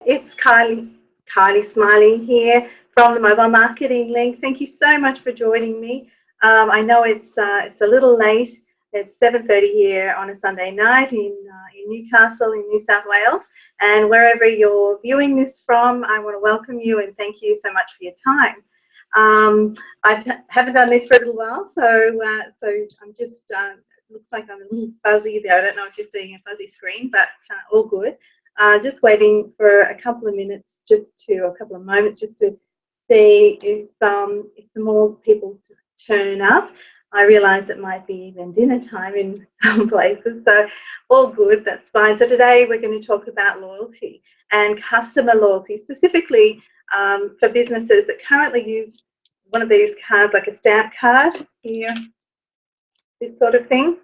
It's Kylie Smiley here from the Mobile Marketing Link. Thank you so much for joining me. I know it's a little late. It's 7:30 here on a Sunday night in Newcastle in New South Wales, and wherever you're viewing this from, I want to welcome you and thank you so much for your time. I haven't done this for a little while, so I'm just looks like I'm a little fuzzy there. I don't know if you're seeing a fuzzy screen, but all good. Just waiting for a couple of moments just to see if some more people turn up. I realise it might be even dinner time in some places, so all good, that's fine. So today we're going to talk about loyalty and customer loyalty, specifically for businesses that currently use one of these cards, like a stamp card here, this sort of thing,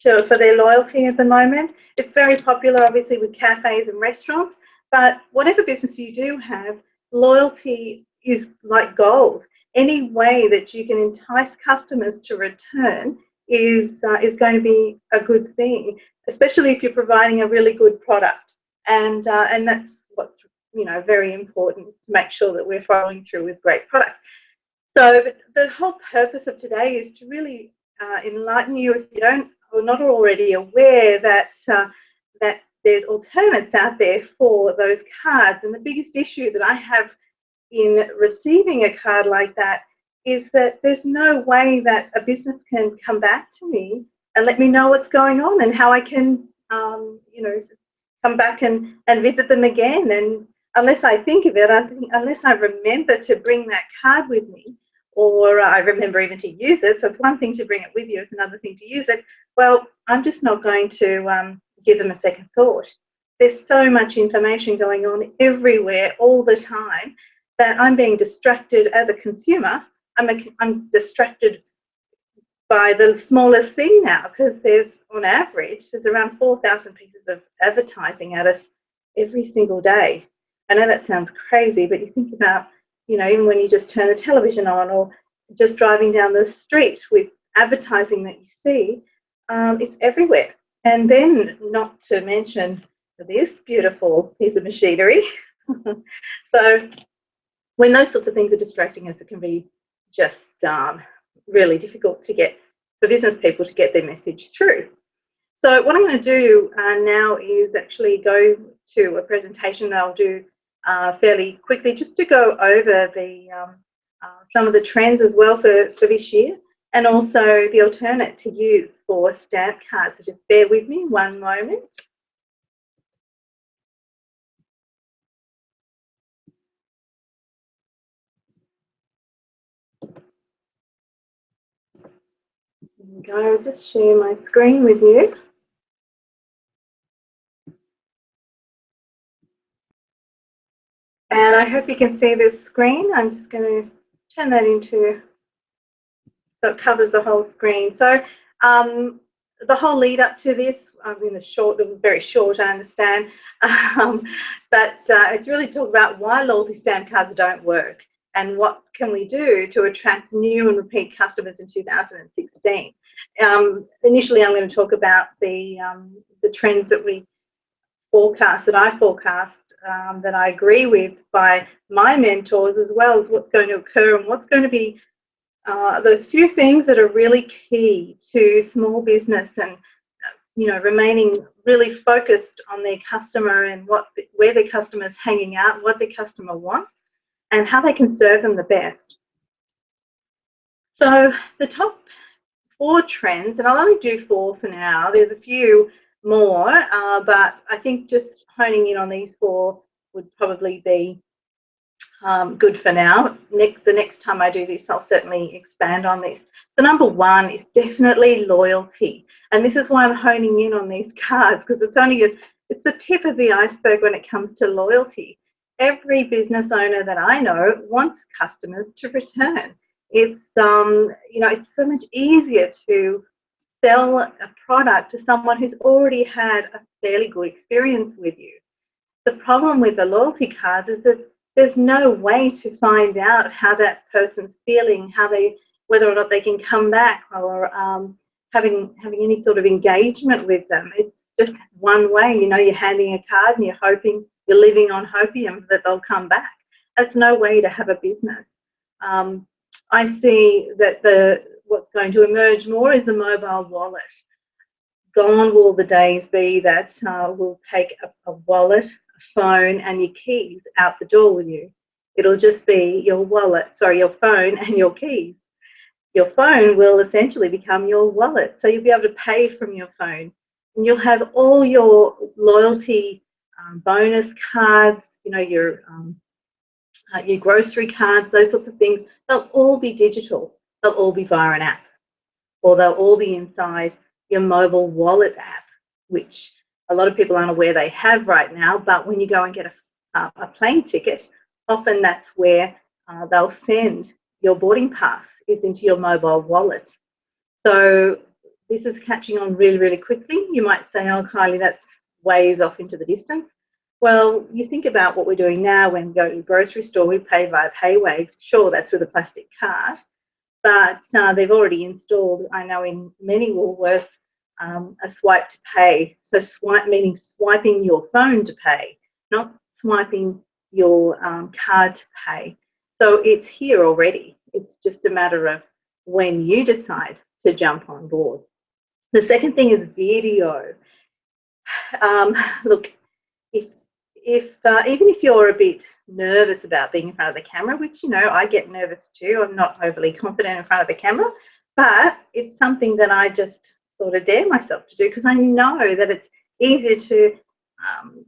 for their loyalty at the moment. It's very popular, obviously, with cafes and restaurants, but whatever business you do have, loyalty is like gold. Any way that you can entice customers to return is going to be a good thing, especially if you're providing a really good product. And that's what's very important, to make sure that we're following through with great product. So the whole purpose of today is to really enlighten you, if you don't or not already aware, that that there's alternates out there for those cards. And the biggest issue that I have in receiving a card like that is that there's no way that a business can come back to me and let me know what's going on and how I can, come back and visit them again. And unless I think of it, unless I remember to bring that card with me, or I remember even to use it, so it's one thing to bring it with you, it's another thing to use it, well, I'm just not going to give them a second thought. There's so much information going on everywhere all the time that I'm being distracted as a consumer. I'm distracted by the smallest thing now, because on average, there's around 4,000 pieces of advertising at us every single day. I know that sounds crazy, but you think about, even when you just turn the television on or just driving down the street with advertising that you see, it's everywhere. And then, not to mention this beautiful piece of machinery. So when those sorts of things are distracting us, it can be just really difficult for business people to get their message through. So what I'm going to do now is actually go to a presentation that I'll do fairly quickly, just to go over some of the trends as well for this year, and also the alternate to use for stamp cards. So just bear with me one moment. There we go. I'll just share my screen with you. And I hope you can see this screen. I'm just going to turn that into, so it covers the whole screen. So the whole lead up to this, it was very short, I understand, but it's really talk about why loyalty stamp cards don't work and what can we do to attract new and repeat customers in 2016. Initially, I'm going to talk about the trends that I forecast, that I agree with by my mentors, as well as what's going to occur and what's going to be those few things that are really key to small business, and remaining really focused on their customer and where their customer's hanging out, what their customer wants, and how they can serve them the best. So the top 4 trends, and I'll only do 4 for now. There's a few more, but I think just honing in on these 4 would probably be good for now. The next time I do this, I'll certainly expand on this. So number 1 is definitely loyalty, and this is why I'm honing in on these cards, because it's the tip of the iceberg when it comes to loyalty. Every business owner that I know wants customers to return. It's it's so much easier to sell a product to someone who's already had a fairly good experience with you. The problem with the loyalty cards is that there's no way to find out how that person's feeling, whether or not they can come back, or having any sort of engagement with them. It's just one way. You're handing a card and you're hoping you're living on hopium that they'll come back. That's no way to have a business. I see that what's going to emerge more is the mobile wallet. Gone will the days be that we'll take a wallet, a phone, and your keys out the door with you. It'll just be your phone and your keys. Your phone will essentially become your wallet. So you'll be able to pay from your phone, and you'll have all your loyalty bonus cards, your grocery cards, those sorts of things. They'll all be digital. They'll all be via an app, or they'll all be inside your mobile wallet app, which a lot of people aren't aware they have right now. But when you go and get a plane ticket, often that's where they'll send your boarding pass is into your mobile wallet. So this is catching on really, really quickly. You might say, oh, Kylie, that's ways off into the distance. Well, you think about what we're doing now when we go to the grocery store, we pay via PayWave. Sure, that's with a plastic card, but they've already installed, I know in many Woolworths, a swipe to pay. So swipe meaning swiping your phone to pay, not swiping your card to pay. So it's here already. It's just a matter of when you decide to jump on board. The second thing is video. Look, even if you're a bit nervous about being in front of the camera, which, I get nervous too. I'm not overly confident in front of the camera, but it's something that I just sort of dare myself to do because I know that it's easier to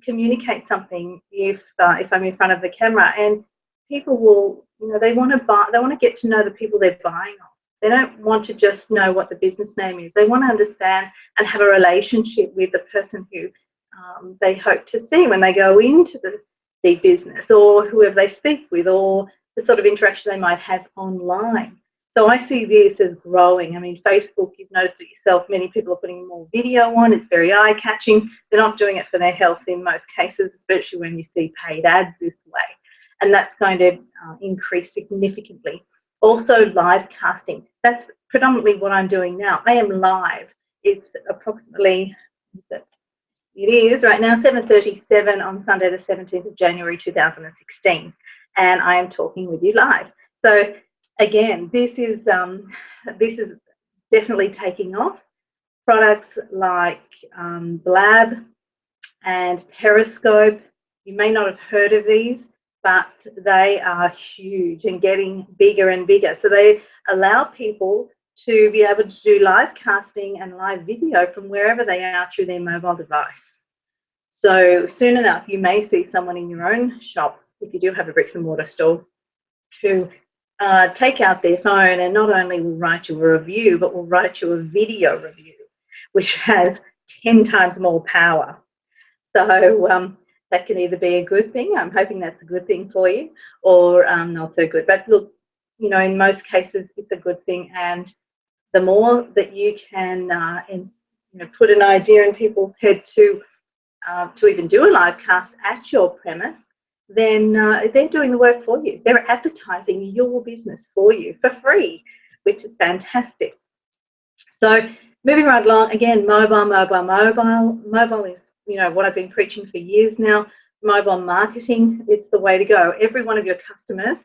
communicate something if I'm in front of the camera, and people will, they want to get to know the people they're buying off. They don't want to just know what the business name is. They want to understand and have a relationship with the person who they hope to see when they go into the business, or whoever they speak with, or the sort of interaction they might have online. So I see this as growing. I mean, Facebook, you've noticed it yourself, many people are putting more video on. It's very eye-catching. They're not doing it for their health in most cases, especially when you see paid ads this way. And that's going to increase significantly. Also, live casting. That's predominantly what I'm doing now. I am live. It's approximately, it is right now 7:37 on Sunday, the 17th of January 2016, and I am talking with you live. So again, this is definitely taking off. Products like Blab and Periscope, you may not have heard of these, but they are huge and getting bigger and bigger. So they allow people to be able to do live casting and live video from wherever they are through their mobile device. So soon enough, you may see someone in your own shop, if you do have a bricks and mortar store, who take out their phone and not only will write you a review, but will write you a video review, which has 10 times more power. So that can either be a good thing, I'm hoping that's a good thing for you, or not so good. But look, in most cases, it's a good thing. And the more that you can put an idea in people's head to even do a live cast at your premise, then they're doing the work for you. They're advertising your business for you for free, which is fantastic. So moving right along, again, mobile is, what I've been preaching for years now. Mobile marketing, it's the way to go. Every one of your customers,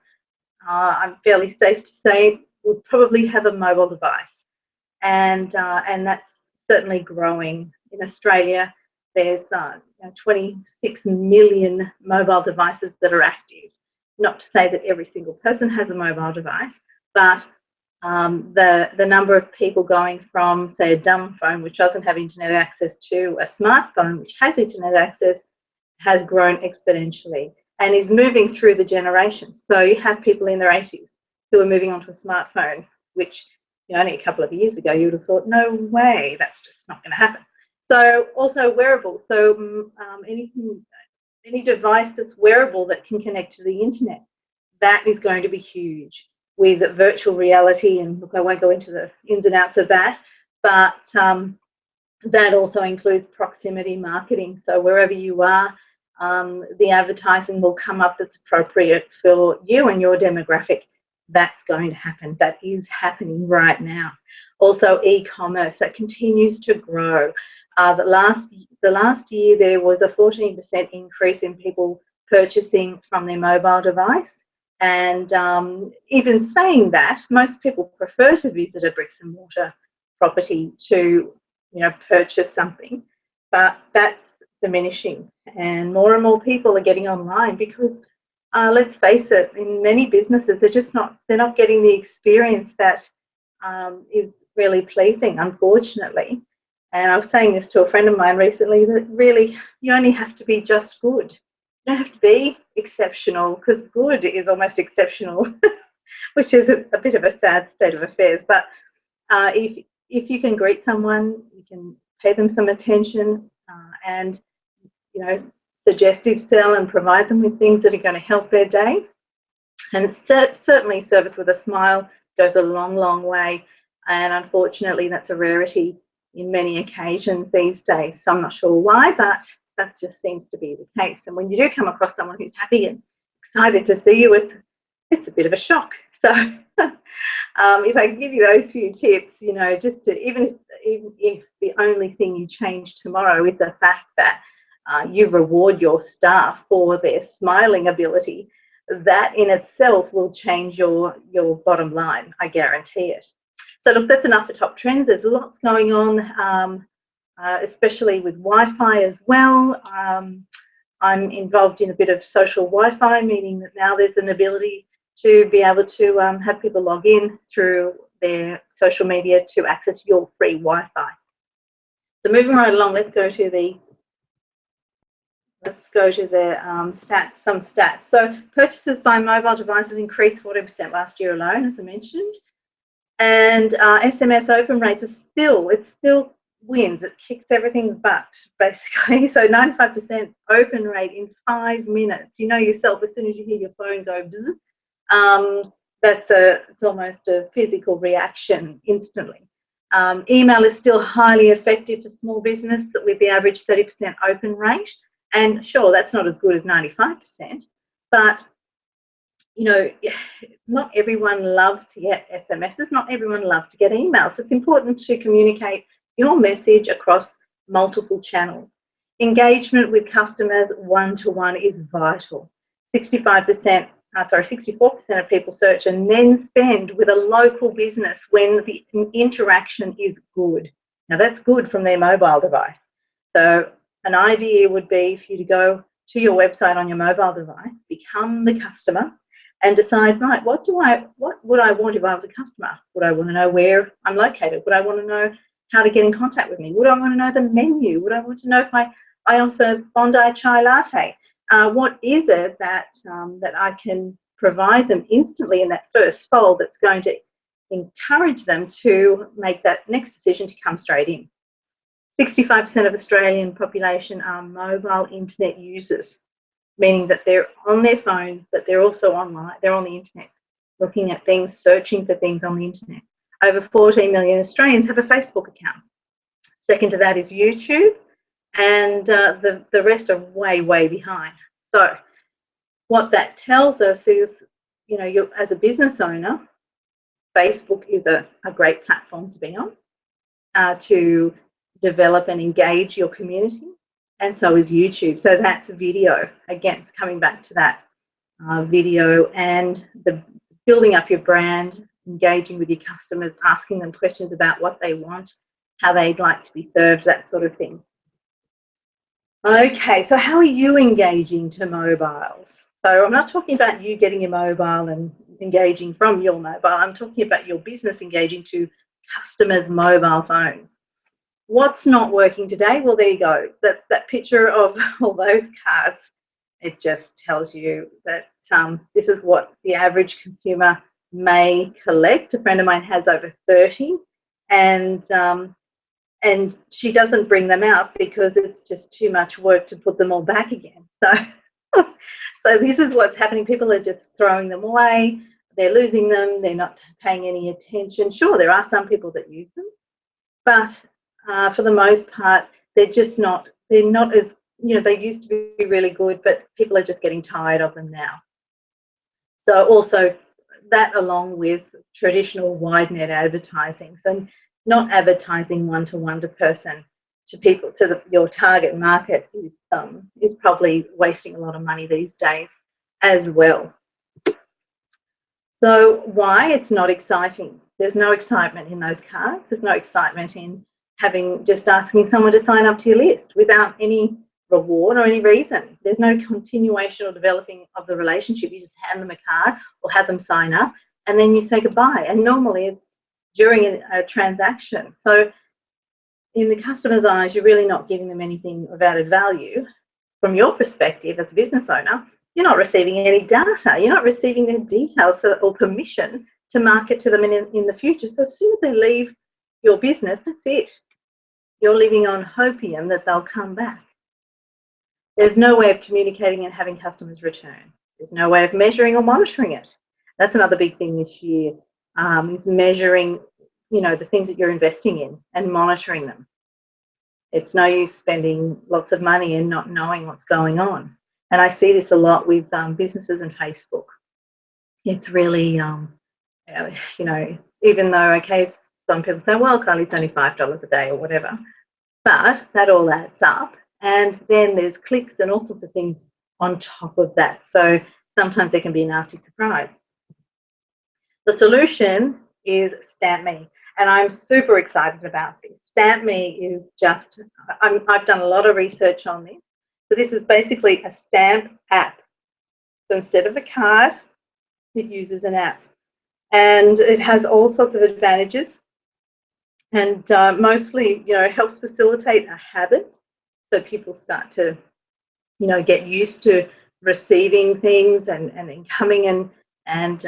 I'm fairly safe to say, would probably have a mobile device, and that's certainly growing. In Australia, there's 26 million mobile devices that are active. Not to say that every single person has a mobile device, but the number of people going from, say, a dumb phone which doesn't have internet access to a smartphone which has internet access has grown exponentially and is moving through the generations. So you have people in their 80s who are moving on to a smartphone, which only a couple of years ago you would have thought, no way, that's just not going to happen. So also wearables. So any device that's wearable that can connect to the internet, that is going to be huge with virtual reality. And look, I won't go into the ins and outs of that, but that also includes proximity marketing. So wherever you are, the advertising will come up that's appropriate for you and your demographic. That's going to happen. That is happening right now. Also, e-commerce, that continues to grow. The last year there was a 14% increase in people purchasing from their mobile device. And even saying that, most people prefer to visit a bricks and mortar property to, purchase something, but that's diminishing, and more people are getting online because, let's face it, in many businesses they're not getting the experience that is really pleasing, unfortunately. And I was saying this to a friend of mine recently, that really you only have to be just good. You don't have to be exceptional, because good is almost exceptional, which is a bit of a sad state of affairs. But if you can greet someone, you can pay them some attention, and suggestive sell and provide them with things that are going to help their day. And it's certainly service with a smile goes a long, long way. And unfortunately, that's a rarity in many occasions these days. So I'm not sure why, but that just seems to be the case. And when you do come across someone who's happy and excited to see you, it's a bit of a shock. So if I can give you those few tips, just to, even if the only thing you change tomorrow is the fact that you reward your staff for their smiling ability, that in itself will change your bottom line, I guarantee it. So look, that's enough for top trends. There's lots going on, especially with Wi-Fi as well. I'm involved in a bit of social Wi-Fi, meaning that now there's an ability to be able to have people log in through their social media to access your free Wi-Fi. So moving right along, let's go to the stats, some stats. So purchases by mobile devices increased 40% last year alone, as I mentioned. And SMS open rates it still wins. It kicks everything's butt, basically. So 95% open rate in 5 minutes. You know yourself, as soon as you hear your phone go bzz, it's almost a physical reaction instantly. Email is still highly effective for small business with the average 30% open rate. And sure, that's not as good as 95%, but not everyone loves to get SMSs, not everyone loves to get emails. So it's important to communicate your message across multiple channels. Engagement with customers one-to-one is vital. 64% of people search and then spend with a local business when the interaction is good. Now that's good from their mobile device. So an idea would be for you to go to your website on your mobile device, become the customer, and decide, right, what would I want if I was a customer? Would I want to know where I'm located? Would I want to know how to get in contact with me? Would I want to know the menu? Would I want to know if I offer Bondi chai latte? What is it that I can provide them instantly in that first fold that's going to encourage them to make that next decision to come straight in? 65% of Australian population are mobile internet users, meaning that they're on their phone, but they're also online. They're on the internet, looking at things, searching for things on the internet. Over 14 million Australians have a Facebook account. Second to that is YouTube, and the rest are way, way behind. So what that tells us is, you as a business owner, Facebook is a great platform to be on, to develop and engage your community, and so is YouTube. So that's video. Again, it's coming back to that video and the building up your brand, engaging with your customers, asking them questions about what they want, how they'd like to be served, that sort of thing. Okay, so how are you engaging to mobiles? So I'm not talking about you getting your mobile and engaging from your mobile. I'm talking about your business engaging to customers' mobile phones. What's not working today? Well, there you go. That picture of all those cards, it just tells you that this is what the average consumer may collect. A friend of mine has over 30, and she doesn't bring them out because it's just too much work to put them all back again. So this is what's happening. People are just throwing them away. They're losing them. They're not paying any attention. Sure, there are some people that use them, but for the most part, they're not as, they used to be really good, but people are just getting tired of them now. So also that, along with traditional wide net advertising, so not advertising one-to-one to person, to people, to your target market is probably wasting a lot of money these days as well. So why? It's not exciting. There's no excitement in those cards. There's no excitement in just asking someone to sign up to your list without any reward or any reason. There's no continuation or developing of the relationship. You just hand them a card or have them sign up and then you say goodbye. And normally it's during a transaction. So in the customer's eyes, you're really not giving them anything of added value. From your perspective as a business owner, you're not receiving any data. You're not receiving their details or permission to market to them in the future. So as soon as they leave your business, that's it. You're living on hopium that they'll come back. There's no way of communicating and having customers return. There's no way of measuring or monitoring it. That's another big thing this year, is measuring, the things that you're investing in and monitoring them. It's no use spending lots of money and not knowing what's going on. And I see this a lot with businesses and Facebook. It's really, even though, okay, some people say, well, Kylie, it's only $5 a day or whatever, but that all adds up. And then there's clicks and all sorts of things on top of that. So sometimes there can be a nasty surprise. The solution is Stamp Me. And I'm super excited about this. Stamp Me is just, I've done a lot of research on this. So this is basically a stamp app. So instead of a card, it uses an app. And it has all sorts of advantages. And mostly, helps facilitate a habit. So people start to, get used to receiving things and then coming and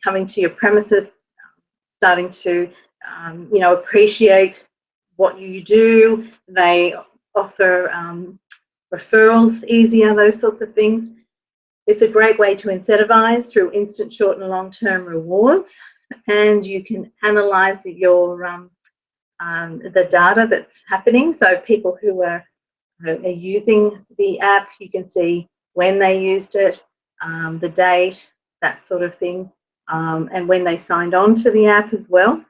coming to your premises, starting to, appreciate what you do. They offer referrals easier, those sorts of things. It's a great way to incentivize through instant, short and long-term rewards. And you can analyze your the data that's happening. So people who are using the app, you can see when they used it, the date, that sort of thing, and when they signed on to the app as well.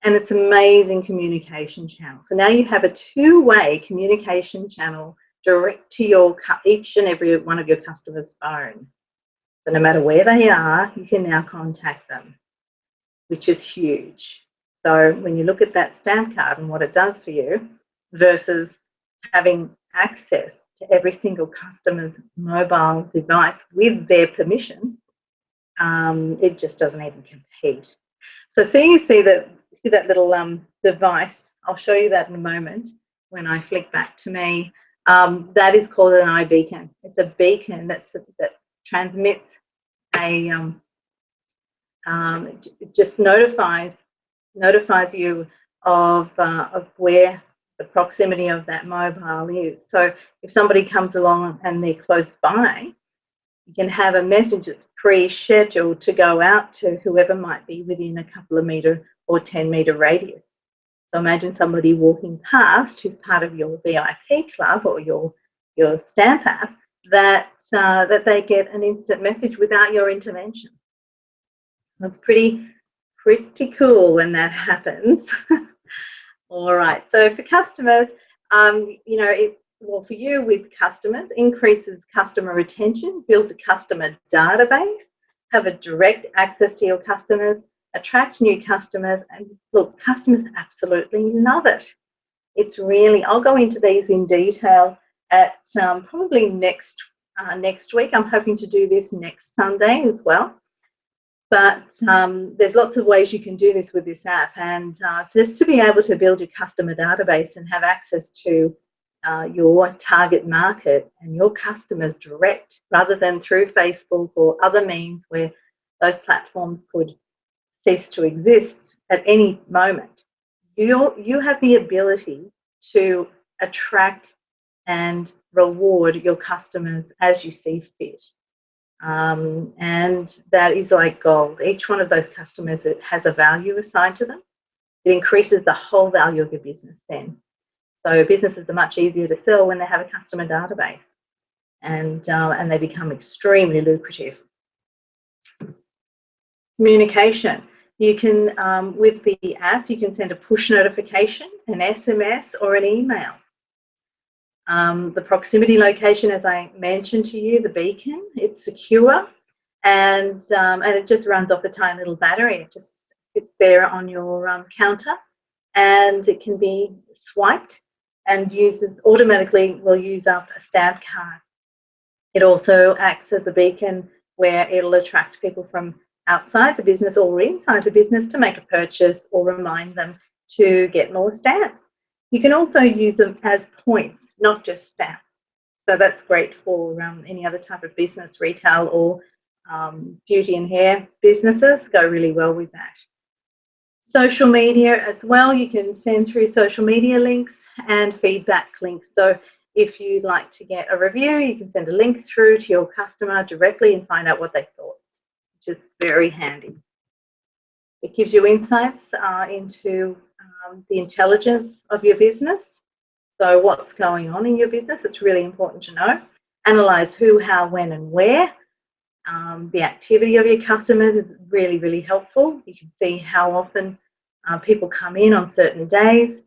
And it's an amazing communication channel. So now you have a two-way communication channel direct to each and every one of your customers' phone. So no matter where they are, you can now contact them, which is huge. So when you look at that stamp card and what it does for you versus having access to every single customer's mobile device with their permission, it just doesn't even compete. So you see that little device. I'll show you that in a moment when I flick back to me. That is called an iBeacon. It's a beacon that transmits a it just notifies you of where the proximity of that mobile is. So if somebody comes along and they're close by, you can have a message that's pre-scheduled to go out to whoever might be within a couple of metre or 10-metre radius. So imagine somebody walking past who's part of your VIP club or your stamp app, that they get an instant message without your intervention. That's pretty cool when that happens. All right, so for customers, for you with customers, increases customer retention, builds a customer database, have a direct access to your customers, attract new customers, and look, customers absolutely love it. It's really, I'll go into these in detail at probably next week. I'm hoping to do this next Sunday as well. But there's lots of ways you can do this with this app, and just to be able to build your customer database and have access to your target market and your customers direct, rather than through Facebook or other means where those platforms could cease to exist at any moment. You have the ability to attract and reward your customers as you see fit. And that is like gold. Each one of those customers, it has a value assigned to them. It increases the whole value of your business then. So businesses are much easier to sell when they have a customer database, and they become extremely lucrative. Communication. You can, with the app, you can send a push notification, an SMS, or an email. The proximity location, as I mentioned to you, the beacon, it's secure, and it just runs off a tiny little battery. It just sits there on your counter, and it can be swiped and automatically will use up a stamp card. It also acts as a beacon where it'll attract people from outside the business or inside the business to make a purchase or remind them to get more stamps. You can also use them as points, not just stamps. So that's great for any other type of business, retail or beauty and hair businesses go really well with that. Social media as well, you can send through social media links and feedback links. So if you'd like to get a review, you can send a link through to your customer directly and find out what they thought, which is very handy. It gives you insights into the intelligence of your business. So what's going on in your business, it's really important to know. Analyze who, how, when and where. The activity of your customers is really, really helpful. You can see how often people come in on certain days,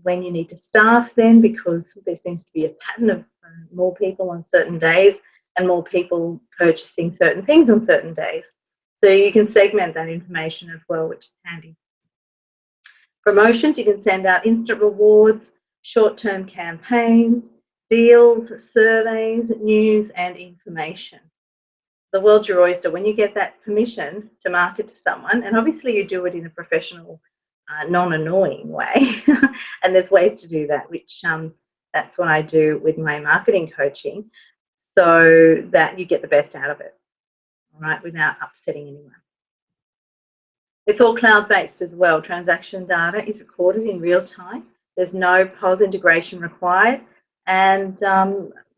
when you need to staff them, because there seems to be a pattern of more people on certain days and more people purchasing certain things on certain days. So you can segment that information as well, which is handy. Promotions, you can send out instant rewards, short-term campaigns, deals, surveys, news and information. The world's your oyster when you get that permission to market to someone, and obviously you do it in a professional, non-annoying way. And there's ways to do that, which that's what I do with my marketing coaching, so that you get the best out of it, all right, without upsetting anyone. It's all cloud-based as well. Transaction data is recorded in real time. There's no POS integration required, and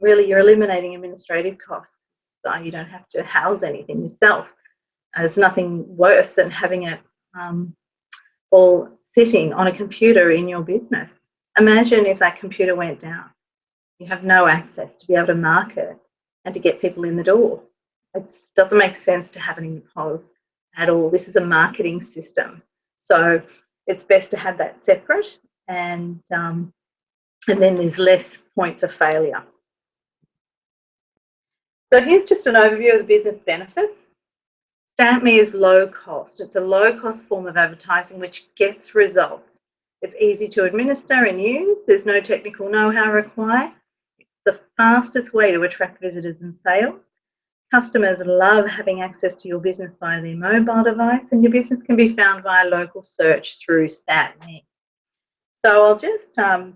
really you're eliminating administrative costs. So you don't have to house anything yourself. There's nothing worse than having it all sitting on a computer in your business. Imagine if that computer went down. You have no access to be able to market and to get people in the door. It doesn't make sense to have it in the POS at all. This is a marketing system. So it's best to have that separate, and then there's less points of failure. So here's just an overview of the business benefits. StampMe is low cost. It's a low cost form of advertising which gets results. It's easy to administer and use. There's no technical know-how required. It's the fastest way to attract visitors and sales. Customers love having access to your business via their mobile device, and your business can be found via local search through StampMe. So I'll just go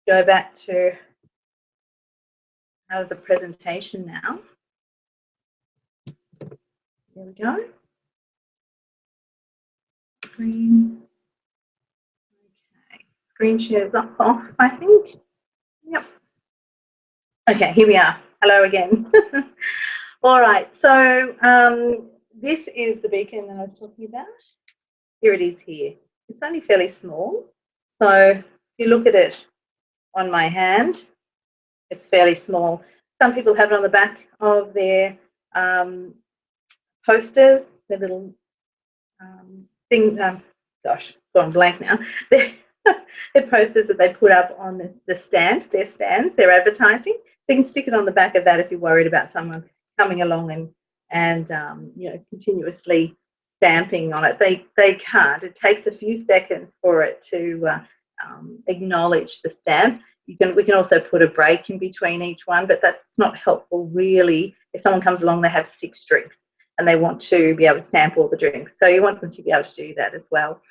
back to the presentation now. There we go. Screen. Okay. Screen share's off, I think. Yep. Okay, here we are. Hello again. All right. So this is the beacon that I was talking about. Here it is here. It's only fairly small. So if you look at it on my hand, it's fairly small. Some people have it on the back of their posters, their little thing. Gosh, gone blank now. They're posters that they put up on the stand, their stands, their advertising. So you can stick it on the back of that if you're worried about someone coming along and you know, continuously stamping on it. They can't. It takes a few seconds for it to acknowledge the stamp. We can also put a break in between each one, but that's not helpful really. If someone comes along, they have 6 drinks and they want to be able to stamp all the drinks, so you want them to be able to do that as well.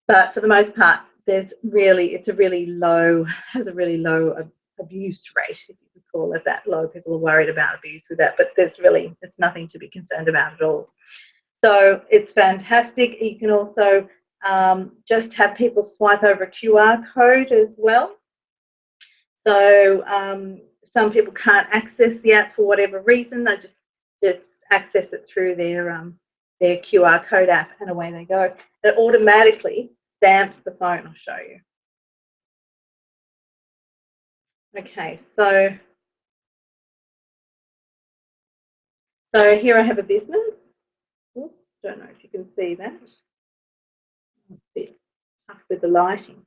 But for the most part, has a really low abuse rate, if you could call it that low. People are worried about abuse with that, but it's nothing to be concerned about at all. So it's fantastic. You can also just have people swipe over a QR code as well. So some people can't access the app for whatever reason. They just access it through their QR code app, and away they go. It automatically stamps the phone. I'll show you. Okay, so here I have a business. Oops, Don't know if you can see that. It's a bit tough with the lighting.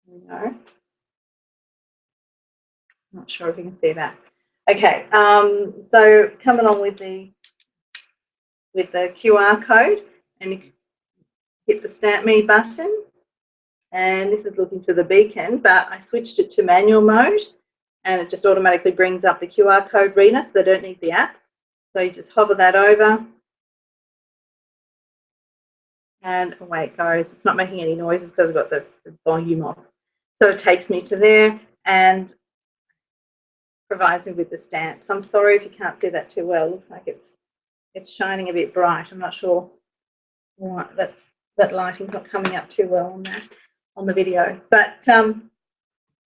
There we go. Not sure if you can see that. Okay, so come along with the QR code and you hit the Stamp Me button. And this is looking for the beacon, but I switched it to manual mode and it just automatically brings up the QR code reader, so they don't need the app. So you just hover that over and away it goes. It's not making any noises because I've got the volume off. So it takes me to there and provides me with the stamps. I'm sorry if you can't see that too well. It looks like it's shining a bit bright. I'm not sure why that lighting's not coming up too well on the video. But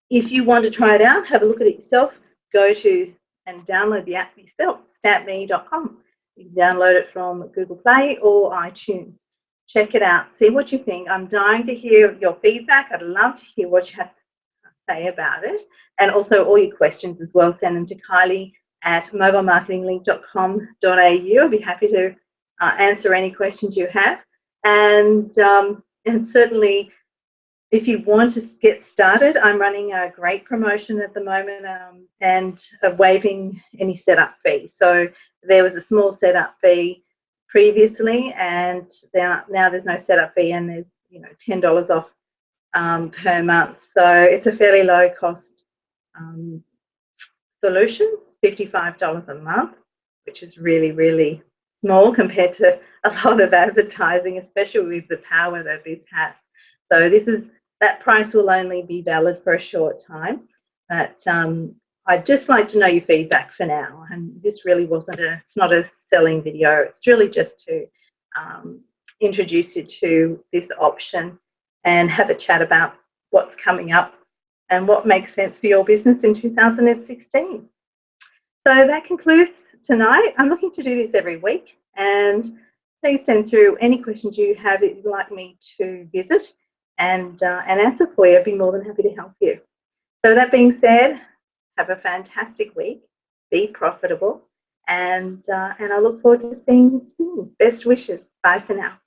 if you want to try it out, have a look at it yourself. Go to and download the app yourself, stampme.com. You can download it from Google Play or iTunes. Check it out. See what you think. I'm dying to hear your feedback. I'd love to hear what you have to say about it. And also all your questions as well. Send them to Kylie at mobilemarketinglink.com.au. I'll be happy to answer any questions you have. And certainly, if you want to get started, I'm running a great promotion at the moment and waiving any setup fee. So there was a small setup fee previously, and now there's no setup fee, and there's $10 off per month. So it's a fairly low cost solution, $55 a month, which is really, really small compared to a lot of advertising, especially with the power that this has. So that price will only be valid for a short time, but I'd just like to know your feedback for now. And this really it's not a selling video. It's really just to introduce you to this option and have a chat about what's coming up and what makes sense for your business in 2016. So that concludes tonight. I'm looking to do this every week, and please send through any questions you have that you'd like me to visit and answer for you. I'd be more than happy to help you. So that being said, have a fantastic week, be profitable, and I look forward to seeing you soon. Best wishes. Bye for now.